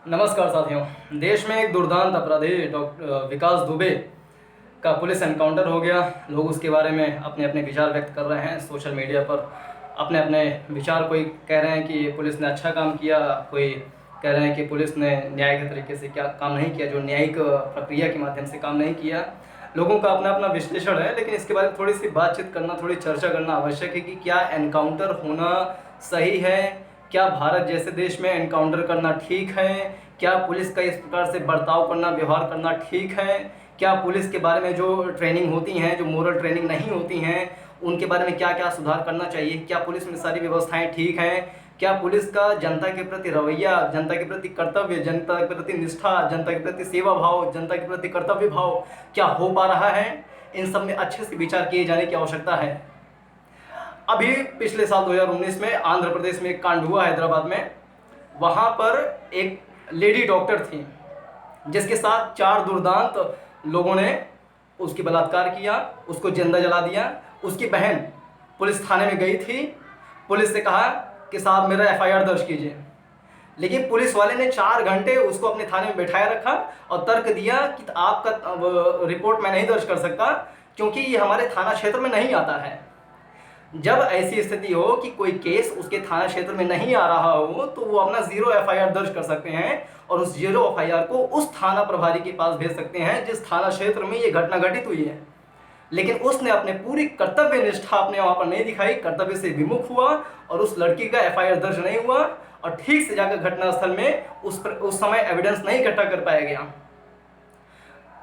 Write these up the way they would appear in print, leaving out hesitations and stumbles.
नमस्कार साथियों। देश में एक दुर्दांत अपराधी डॉक्टर विकास दुबे का पुलिस एनकाउंटर हो गया। लोग उसके बारे में अपने अपने विचार व्यक्त कर रहे हैं सोशल मीडिया पर। अपने अपने विचार, कोई कह रहे हैं कि पुलिस ने अच्छा काम किया, कोई कह रहे हैं कि पुलिस ने न्याय के तरीके से क्या काम नहीं किया, जो न्यायिक प्रक्रिया के माध्यम से काम नहीं किया। लोगों का अपना अपना विश्लेषण है, लेकिन इसके बारे में थोड़ी सी बातचीत करना, थोड़ी चर्चा करना आवश्यक है कि क्या एनकाउंटर होना सही है। क्या भारत जैसे देश में एनकाउंटर करना ठीक है? क्या पुलिस का इस प्रकार से बर्ताव करना, व्यवहार करना ठीक है? क्या पुलिस के बारे में जो ट्रेनिंग होती हैं, जो मोरल ट्रेनिंग नहीं होती हैं, उनके बारे में क्या क्या सुधार करना चाहिए? क्या पुलिस में सारी व्यवस्थाएं ठीक हैं? क्या पुलिस का जनता के प्रति रवैया, जनता के प्रति कर्तव्य, जनता के प्रति निष्ठा, जनता के प्रति सेवा भाव, जनता के प्रति कर्तव्य भाव क्या हो पा रहा है? इन सब में अच्छे से विचार किए जाने की आवश्यकता है। अभी पिछले साल 2019 में आंध्र प्रदेश में एक कांड हुआ हैदराबाद में। वहाँ पर एक लेडी डॉक्टर थी जिसके साथ 4 दुर्दांत लोगों ने उसकी बलात्कार किया, उसको जिंदा जला दिया। उसकी बहन पुलिस थाने में गई थी, पुलिस से कहा कि साहब मेरा एफआईआर दर्ज कीजिए, लेकिन पुलिस वाले ने 4 घंटे उसको अपने थाने में बैठाया रखा और तर्क दिया कि आपका रिपोर्ट मैं नहीं दर्ज कर सकता क्योंकि ये हमारे थाना क्षेत्र में नहीं आता है। जब ऐसी स्थिति हो कि कोई केस उसके थाना क्षेत्र में नहीं आ रहा हो तो वो अपना 0 एफआईआर दर्ज कर सकते हैं और उस 0 एफआईआर को उस थाना प्रभारी के पास भेज सकते हैं जिस थाना क्षेत्र में ये घटना घटित हुई है। लेकिन उसने अपने पूरी कर्तव्य निष्ठा अपने वहाँ पर नहीं दिखाई, कर्तव्य से विमुख हुआ और उस लड़की का एफआईआर दर्ज नहीं हुआ और ठीक से जाकर घटनास्थल में उस समय एविडेंस नहीं इकट्ठा कर पाया गया।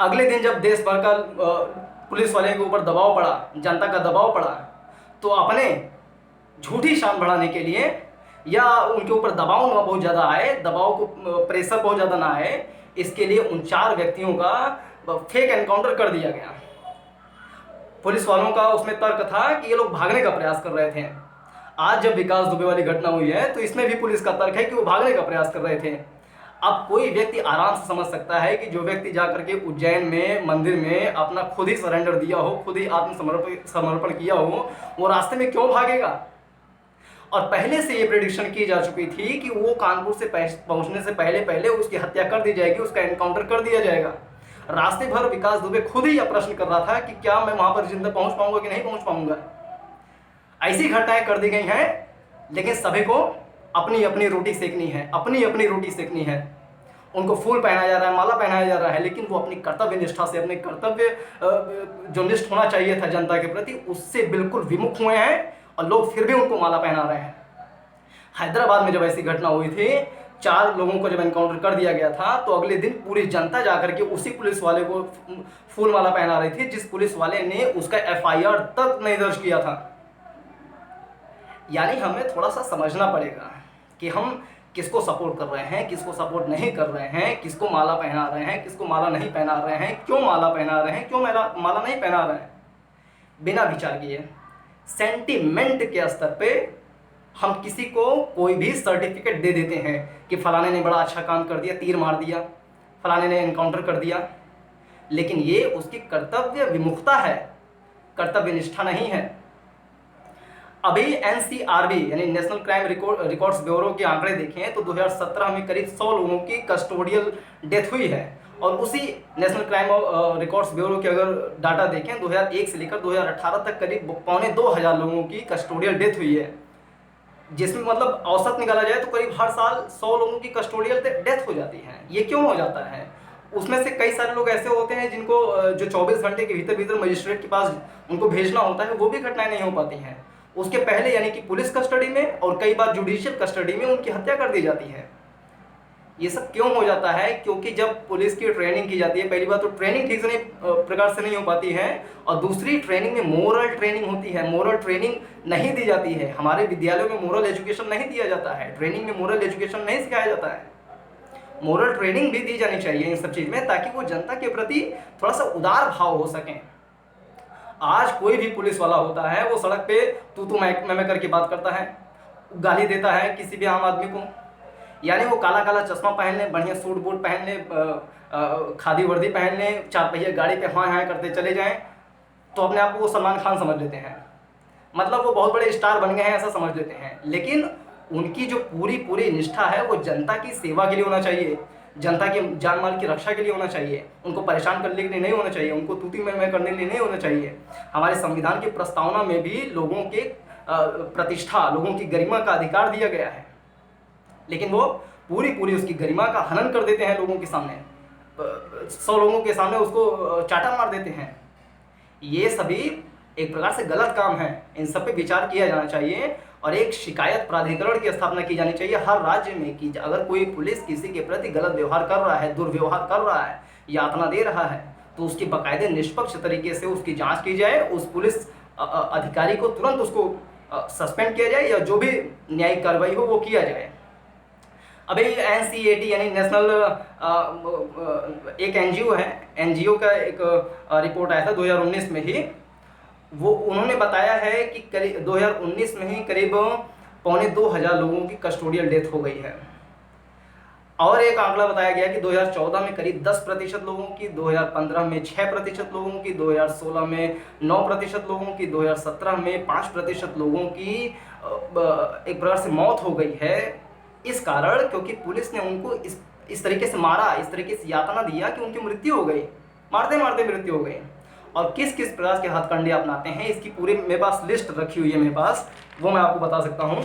अगले दिन जब देश भर का पुलिस वाले के ऊपर दबाव पड़ा, जनता का दबाव पड़ा, तो अपने झूठी शान बढ़ाने के लिए या उनके ऊपर दबाव ना बहुत ज़्यादा आए, दबाव को प्रेशर बहुत ज़्यादा ना आए, इसके लिए उन 4 व्यक्तियों का फेक एनकाउंटर कर दिया गया। पुलिस वालों का उसमें तर्क था कि ये लोग भागने का प्रयास कर रहे थे। आज जब विकास दुबे वाली घटना हुई है तो इसमें भी पुलिस का तर्क है कि वो भागने का प्रयास कर रहे थे। अब कोई व्यक्ति आराम से समझ सकता है कि जो व्यक्ति जाकर के उज्जैन में मंदिर में अपना खुद ही सरेंडर दिया हो, खुद ही आत्मसमर्पण किया हो, वो रास्ते में क्यों भागेगा? और पहले से ये प्रेडिक्शन की जा चुकी थी कि वो कानपुर से पहुंचने से पहले पहले उसकी हत्या कर दी जाएगी, उसका एनकाउंटर कर दिया जाएगा। रास्ते भर विकास दुबे खुद ही यह प्रश्न कर रहा था कि क्या मैं वहां पर जिंदा पहुंच पाऊंगा कि नहीं पहुंच पाऊंगा। ऐसी घटनाएं कर दी गई हैं, लेकिन सभी को अपनी अपनी रोटी सेकनी है, अपनी अपनी रोटी सेकनी है। उनको फूल पहनाया जा रहा है, माला पहनाया जा रहा है, लेकिन वो अपनी कर्तव्य निष्ठा से, अपने कर्तव्य जो निष्ठ होना चाहिए था जनता के प्रति, उससे बिल्कुल विमुख हुए हैं और लोग फिर भी उनको माला पहना रहे हैं। हैदराबाद में जब ऐसी घटना हुई थी, 4 लोगों को जब एनकाउंटर कर दिया गया था, तो अगले दिन पूरी जनता जाकर के उसी पुलिस वाले को फूल माला पहना रही थी जिस पुलिस वाले ने उसका एफआईआर तक नहीं दर्ज किया था। यानी हमें थोड़ा सा समझना पड़ेगा कि हम किसको सपोर्ट कर रहे हैं, किसको सपोर्ट नहीं कर रहे हैं, किसको माला पहना रहे हैं, किसको माला नहीं पहना रहे हैं, क्यों माला पहना रहे हैं, क्यों माला नहीं पहना रहे हैं। बिना विचार किए सेंटिमेंट के स्तर पे हम किसी को कोई भी सर्टिफिकेट दे देते हैं कि फलाने ने बड़ा अच्छा काम कर दिया, तीर मार दिया, फलाने ने एनकाउंटर कर दिया, लेकिन ये उसकी कर्तव्य विमुखता है, कर्तव्य निष्ठा नहीं है। अभी एनसीआरबी यानी नेशनल क्राइम रिकॉर्ड्स ब्यूरो के आंकड़े देखें तो 2017 में करीब 100 लोगों की कस्टोडियल डेथ हुई है और उसी नेशनल क्राइम रिकॉर्ड्स ब्यूरो के अगर डाटा देखें 2001 से लेकर 2018 तक करीब 2500 लोगों की कस्टोडियल डेथ हुई है, जिसमें मतलब औसत निकाला जाए तो करीब हर साल 100 लोगों की कस्टोडियल डेथ हो जाती है। ये क्यों हो जाता है? उसमें से कई सारे लोग ऐसे होते हैं जिनको जो 24 घंटे के भीतर मजिस्ट्रेट के पास उनको भेजना होता है, वो भी घटनाएं नहीं हो पाती हैं। उसके पहले यानी कि पुलिस कस्टडी में और कई बार जुडिशियल कस्टडी में उनकी हत्या कर दी जाती है। ये सब क्यों हो जाता है? क्योंकि जब पुलिस की ट्रेनिंग की जाती है, पहली बात तो ट्रेनिंग ठीक से प्रकार से नहीं हो पाती है और दूसरी ट्रेनिंग में मोरल ट्रेनिंग होती है, मोरल ट्रेनिंग नहीं दी जाती है। हमारे विद्यालयों में मोरल एजुकेशन नहीं दिया जाता है, ट्रेनिंग में मोरल एजुकेशन नहीं सिखाया जाता है। मोरल ट्रेनिंग भी दी जानी चाहिए इन सब चीज़ में, ताकि वो जनता के प्रति थोड़ा सा उदार भाव हो सकें। आज कोई भी पुलिस वाला होता है वो सड़क पे तू मैं करके बात करता है, गाली देता है किसी भी आम आदमी को। यानी वो काला काला चश्मा पहन ले, बढ़िया सूट बूट पहन ले, खादी वर्दी पहन ले, 4 पहिया गाड़ी पे हाँ हाँ करते चले जाएं, तो अपने आप को वो सलमान खान समझ लेते हैं, मतलब वो बहुत बड़े स्टार बन गए हैं ऐसा समझ लेते हैं। लेकिन उनकी जो पूरी पूरी निष्ठा है वो जनता की सेवा के लिए होना चाहिए, जनता के जान माल की रक्षा के लिए होना चाहिए। उनको परेशान करने के लिए नहीं होना चाहिए, उनको तूती मैं करने के लिए नहीं होना चाहिए। हमारे संविधान की प्रस्तावना में भी लोगों के प्रतिष्ठा, लोगों की गरिमा का अधिकार दिया गया है, लेकिन वो पूरी पूरी उसकी गरिमा का हनन कर देते हैं। लोगों के सामने 100 लोगों के सामने उसको चाटा मार देते हैं। ये सभी एक प्रकार से गलत काम है, इन सब पे विचार किया जाना चाहिए और एक शिकायत प्राधिकरण की स्थापना की जानी चाहिए हर राज्य में कि अगर कोई पुलिस किसी के प्रति गलत व्यवहार कर रहा है, दुर्व्यवहार कर रहा है, यातना दे रहा है, तो उसकी बाकायदे निष्पक्ष तरीके से उसकी जांच की जाए, उस पुलिस अधिकारी को तुरंत उसको सस्पेंड किया जाए या जो भी न्यायिक कार्रवाई हो वो किया जाए। अभी NCAT यानी नेशनल एक NGO है, NGO का एक रिपोर्ट आया था 2019 में ही। वो उन्होंने बताया है कि करीब 2019 में ही करीब 2,2500 लोगों की कस्टोडियल डेथ हो गई है। और एक आंकड़ा बताया गया कि 2014 में करीब 10% लोगों की, 2015 में 6% लोगों की, 2016 में 9% लोगों की, 2017 में 5% लोगों की एक प्रकार से मौत हो गई है। इस कारण क्योंकि पुलिस ने उनको इस तरीके से मारा, इस तरीके से यातना दिया कि उनकी मृत्यु हो गई, मारते मारते मृत्यु हो गई। और किस किस प्रकार के हथकंडे अपनाते हैं इसकी पूरी मेरे पास लिस्ट रखी हुई है मेरे पास, वो मैं आपको बता सकता हूँ।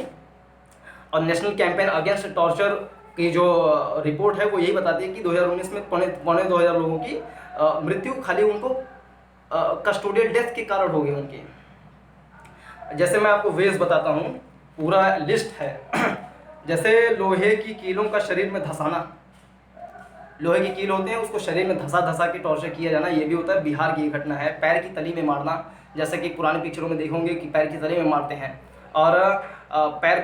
और नेशनल कैंपेन अगेंस्ट टॉर्चर की जो रिपोर्ट है वो यही बताती है कि 2019 में 2,2500 लोगों की मृत्यु खाली उनको कस्टोडियल डेथ के कारण हो गई उनकी। जैसे मैं आपको वेज बताता हूँ, पूरा लिस्ट है। जैसे लोहे की कीलों का शरीर में धंसाना, लोहे की कील होते हैं उसको शरीर में धंसा धंसा के टॉर्चर किया जाना, ये भी होता है। बिहार की घटना है। पैर की तली में मारना, जैसे कि पुराने पिक्चरों में देखोगे कि पैर की तली में मारते हैं। और पैर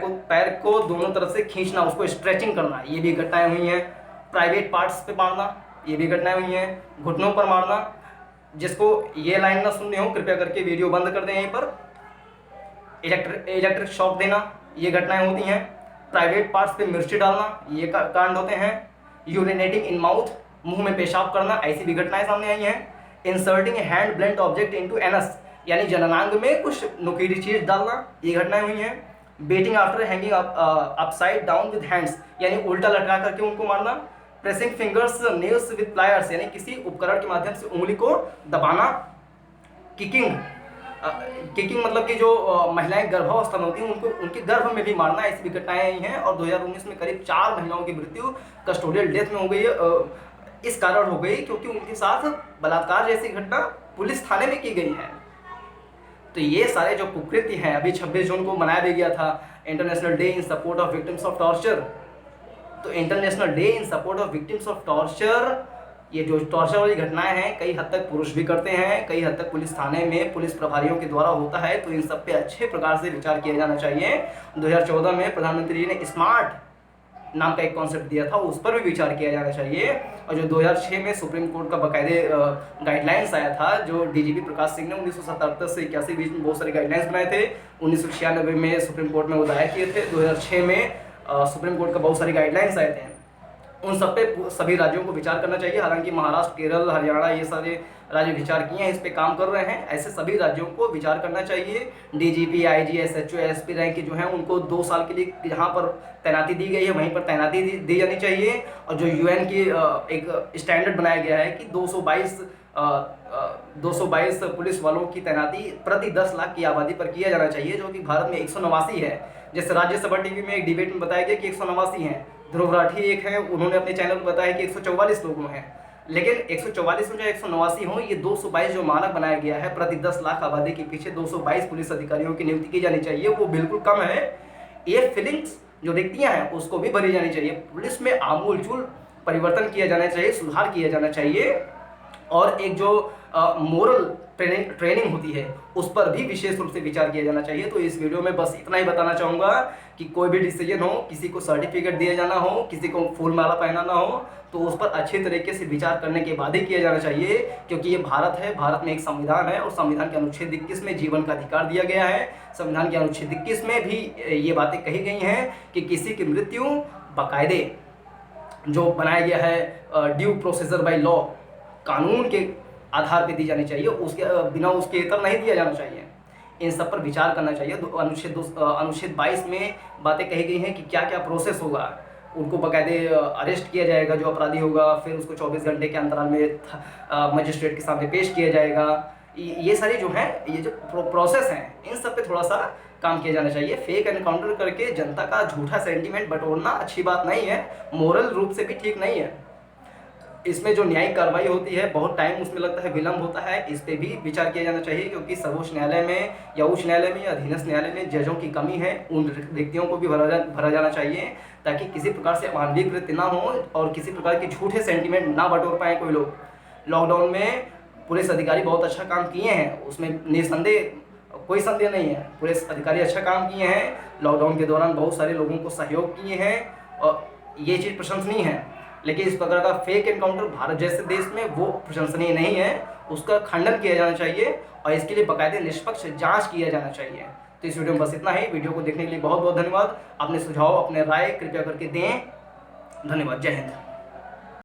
को दोनों तरफ से खींचना, उसको स्ट्रेचिंग करना, ये भी घटनाएं हुई हैं। प्राइवेट पार्ट्स पे मारना, ये भी घटनाएं हुई हैं। घुटनों पर मारना, जिसको ये लाइन ना सुननी हो कृपया करके वीडियो बंद कर दें यहीं पर। इलेक्ट्रिक शॉक देना, ये घटनाएं होती हैं। प्राइवेट पार्ट्स पे मिर्ची डालना, ये कांड होते हैं। यूरिनेटिंग इन माउथ, मुंह में पेशाब करना, ऐसी भी घटनाएं सामने आई हैं। Inserting hand blunt object into anus, यानी जननांग में कुछ नुकीली चीज डालना, ये घटनाएं हुई हैं। Beating after hanging upside down with hands, यानी उल्टा लटका करके उनको मारना। Pressing fingers nails with pliers, यानी किसी उपकरण के माध्यम से उंगली को दबाना। किकिंग मतलब कि जो महिलाएं गर्भावस्था में होती हैं उनको उनके गर्भ में भी मारना, ऐसी भी घटनाएं आई हैं। और 2019 में करीब 4 महिलाओं की मृत्यु कस्टोडियल डेथ में हो गई है। इस कारण हो गई क्योंकि उनके साथ बलात्कार जैसी घटना पुलिस थाने में की गई है। तो ये सारे जो कुकृत्य हैं, अभी 26 जून को मनाया भी गया था international day in support of victims of torture. तो international day in support of victims of torture, ये जो टॉर्चर वाली घटनाएं हैं कई हद तक पुरुष भी करते हैं, कई हद तक पुलिस थाने में पुलिस प्रभारियों के द्वारा होता है। तो इन सब पे अच्छे प्रकार से विचार किया जाना चाहिए। 2014 में प्रधानमंत्री जी ने स्मार्ट नाम का एक कॉन्सेप्ट दिया था, उस पर भी विचार किया जाना चाहिए। और जो 2006 में सुप्रीम कोर्ट का बाकायदे गाइडलाइंस आया था, जो डीजीपी प्रकाश सिंह ने 1977 से 81 बीच में बहुत सारे गाइडलाइंस बनाए थे। 1996 में सुप्रीम कोर्ट में वो दायर किए थे। 2006 में सुप्रीम कोर्ट का बहुत सारे गाइडलाइंस आए थे। उन सब पे सभी राज्यों को विचार करना चाहिए। हालांकि महाराष्ट्र, केरल, हरियाणा ये सारे राज्य विचार किए हैं, इस पे काम कर रहे हैं। ऐसे सभी राज्यों को विचार करना चाहिए। DGP, IG, SHO, SP rank के जो हैं उनको 2 साल के लिए जहाँ पर तैनाती दी गई है वहीं पर तैनाती दी जानी चाहिए। और जो यूएन की एक स्टैंडर्ड बनाया गया है कि 222 पुलिस वालों की तैनाती प्रति 10 लाख की आबादी पर किया जाना चाहिए, जो कि भारत में 189 है। जैसे राज्यसभा टीवी में एक डिबेट में बताया गया कि 189 हैं। ध्रुव राठी एक है, उन्होंने अपने चैनल पर बताया कि 144 लोगों हैं। लेकिन 144 हो या 189 हो, ये 222 जो मानक बनाया गया है प्रति 10 लाख आबादी के पीछे 222 पुलिस अधिकारियों की नियुक्ति की जानी चाहिए, वो बिल्कुल कम है। ये फीलिंग्स जो रिक्तियां हैं उसको भी भरी जानी चाहिए। पुलिस में आमूलचूल परिवर्तन किया जाना चाहिए, सुधार किया जाना चाहिए। और एक जो मोरल ट्रेनिंग होती है उस पर भी विशेष रूप से विचार किया जाना चाहिए। तो इस वीडियो में बस इतना ही बताना चाहूँगा कि कोई भी डिसीजन हो, किसी को सर्टिफिकेट दिया जाना हो, किसी को फूल माला पहनाना हो, तो उस पर अच्छे तरीके से विचार करने के बाद ही किया जाना चाहिए। क्योंकि ये भारत है, भारत में एक संविधान है और संविधान के अनुच्छेद 21 में जीवन का अधिकार दिया गया है। संविधान के अनुच्छेद 21 में भी ये बातें कही गई हैं कि किसी की मृत्यु बाकायदे जो बनाया गया है ड्यू प्रोसीजर बाय लॉ, कानून के आधार पे दी जानी चाहिए, उसके बिना उसके इतर नहीं दिया जाना चाहिए। इन सब पर विचार करना चाहिए। अनुच्छेद 22 में बातें कही गई हैं कि क्या क्या प्रोसेस होगा। उनको बाकायदे अरेस्ट किया जाएगा जो अपराधी होगा, फिर उसको 24 घंटे के अंतराल में मजिस्ट्रेट के सामने पेश किया जाएगा। ये सारी जो हैं, ये जो प्रोसेस हैं, इन सब पे थोड़ा सा काम किया जाना चाहिए। फेक एनकाउंटर करके जनता का झूठा सेंटीमेंट बटोरना अच्छी बात नहीं है, मोरल रूप से भी ठीक नहीं है। इसमें जो न्यायिक कार्रवाई होती है बहुत टाइम उसमें लगता है, विलम्ब होता है, इस पे भी विचार किया जाना चाहिए, क्योंकि सर्वोच्च न्यायालय में या उच्च न्यायालय में या अधीनस्थ न्यायालय में जजों की कमी है। उन रिक्तियों को भी भरा जाना चाहिए, ताकि किसी प्रकार से अमानवीय कृत्य ना हो और किसी प्रकार के झूठे सेंटीमेंट ना बटोर पाए कोई लोग। लॉकडाउन में पुलिस अधिकारी बहुत अच्छा काम किए हैं, उसमें निसंदेह कोई संदेह नहीं है, पुलिस अधिकारी अच्छा काम किए हैं। लॉकडाउन के दौरान बहुत सारे लोगों को सहयोग किए हैं और ये चीज़ प्रशंसनीय है। लेकिन इस प्रकार का फेक एनकाउंटर भारत जैसे देश में वो प्रशंसनीय नहीं है, उसका खंडन किया जाना चाहिए और इसके लिए बाकायदे निष्पक्ष जांच किया जाना चाहिए। तो इस वीडियो में बस इतना ही। वीडियो को देखने के लिए बहुत बहुत धन्यवाद। अपने सुझाव, अपने राय कृपया करके दें। धन्यवाद। जय हिंद।